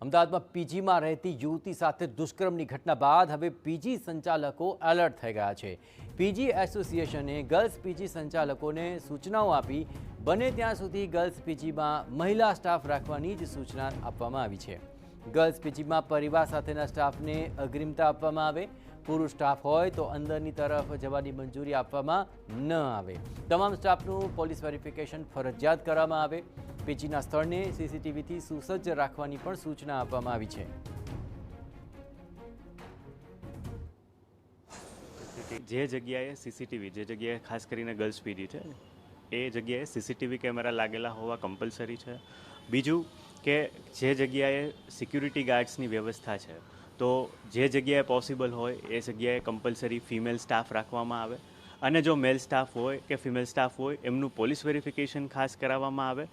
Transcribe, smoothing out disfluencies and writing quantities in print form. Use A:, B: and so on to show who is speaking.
A: અમદાવાદમાં પીજીમાં રહેતી યુવતી સાથે દુષ્કર્મની ઘટના બાદ હવે પીજી સંચાલકો એલર્ટ થઈ ગયા છે। પીજી એસોસિએશને ગર્લ્સ પીજી સંચાલકોને સૂચનાઓ આપી બને ત્યાં સુધી ગર્લ્સ પીજીમાં મહિલા સ્ટાફ રાખવાની જ સૂચના આપવામાં આવી છે। ગર્લ્સ પીજીમાં પરિવાર સાથેના સ્ટાફને અગ્રિમતા આપવામાં આવે। પુરુષ સ્ટાફ હોય તો અંદરની તરફ જવાની મંજૂરી આપવામાં ન આવે। તમામ સ્ટાફનું પોલીસ વેરિફિકેશન ફરજિયાત કરવામાં આવે। પીજીના સ્થળને સીસીટીવીથી સુસજ્જ રાખવાની પણ સૂચના આપવામાં આવી છે।
B: જે જગ્યાએ સીસીટીવી, જે જગ્યાએ ખાસ કરીને ગર્લ્સ પીજી છે એ જગ્યાએ સીસીટીવી કેમેરા લાગેલા હોવા કમ્પલસરી છે। બીજું કે જે જગ્યાએ સિક્યુરિટી ગાર્ડ્સની વ્યવસ્થા છે તો જે જગ્યાએ પોસિબલ હોય એ જગ્યાએ કમ્પલસરી ફિમેલ સ્ટાફ રાખવામાં આવે અને જો મેલ સ્ટાફ હોય કે ફિમેલ સ્ટાફ હોય એમનું પોલીસ વેરિફિકેશન ખાસ કરાવવામાં આવે।